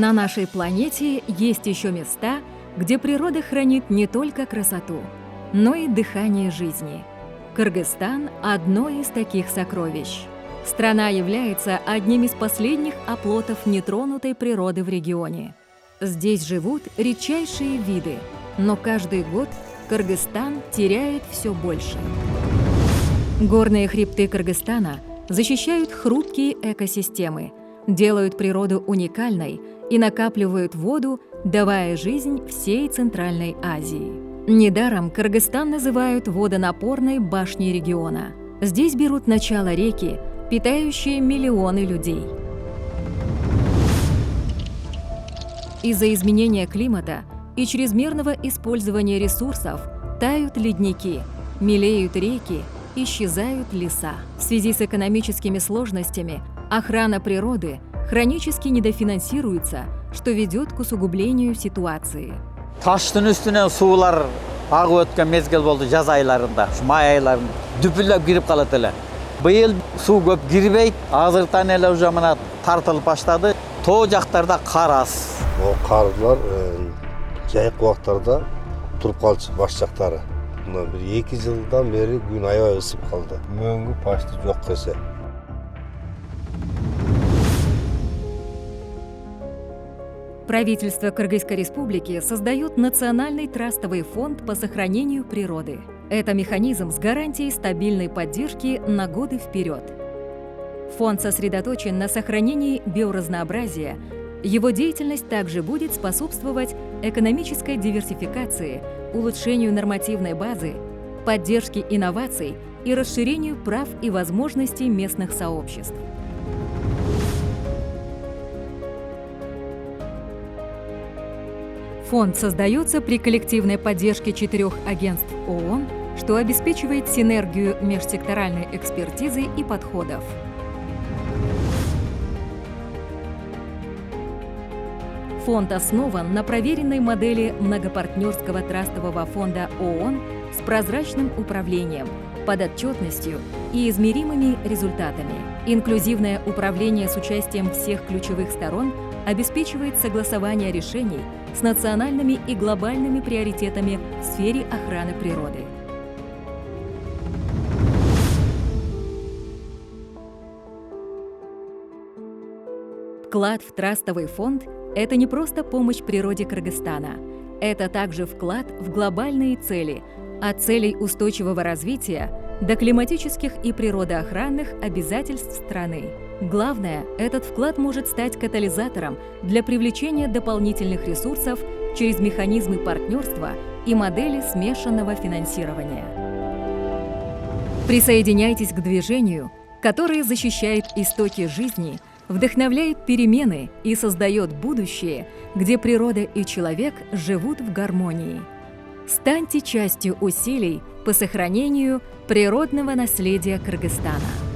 На нашей планете есть еще места, где природа хранит не только красоту, но и дыхание жизни. Кыргызстан – одно из таких сокровищ. Страна является одним из последних оплотов нетронутой природы в регионе. Здесь живут редчайшие виды, но каждый год Кыргызстан теряет все больше. Горные хребты Кыргызстана защищают хрупкие экосистемы, делают природу уникальной и накапливают воду, давая жизнь всей Центральной Азии. Недаром Кыргызстан называют водонапорной башней региона. Здесь берут начало реки, питающие миллионы людей. Из-за изменения климата и чрезмерного использования ресурсов тают ледники, мелеют реки, исчезают леса. В связи с экономическими сложностями охрана природы хронически недофинансируется, что ведет к усугублению ситуации. Таштын үстүнөн суулар агып өткөн мезгил болду жаз айларында, май айларында дүпүлдөп кирип калат эле. Быйыл суу көп кирбейт, азыртан эле уже мына тартылып баштады. Тоо жактарда кар аз. О карлар жайык убактарда туруп калчу баш жактары. Мына бир 2 жылдан бери күн аябай ысып калды. Мөңгү почти жок десе. Правительство Кыргызской республики создает Национальный трастовый фонд по сохранению природы. Это механизм с гарантией стабильной поддержки на годы вперед. Фонд сосредоточен на сохранении биоразнообразия. Его деятельность также будет способствовать экономической диверсификации, улучшению нормативной базы, поддержке инноваций и расширению прав и возможностей местных сообществ. Фонд создается при коллективной поддержке 4 агентств ООН, что обеспечивает синергию межсекторальной экспертизы и подходов. Фонд основан на проверенной модели многопартнерского трастового фонда ООН с прозрачным управлением, подотчетностью и измеримыми результатами. Инклюзивное управление с участием всех ключевых сторон обеспечивает согласование решений с национальными и глобальными приоритетами в сфере охраны природы. Вклад в трастовый фонд – это не просто помощь природе Кыргызстана, это также вклад в глобальные цели, от целей устойчивого развития до климатических и природоохранных обязательств страны. Главное, этот вклад может стать катализатором для привлечения дополнительных ресурсов через механизмы партнерства и модели смешанного финансирования. Присоединяйтесь к движению, которое защищает истоки жизни, вдохновляет перемены и создает будущее, где природа и человек живут в гармонии. Станьте частью усилий по сохранению природного наследия Кыргызстана.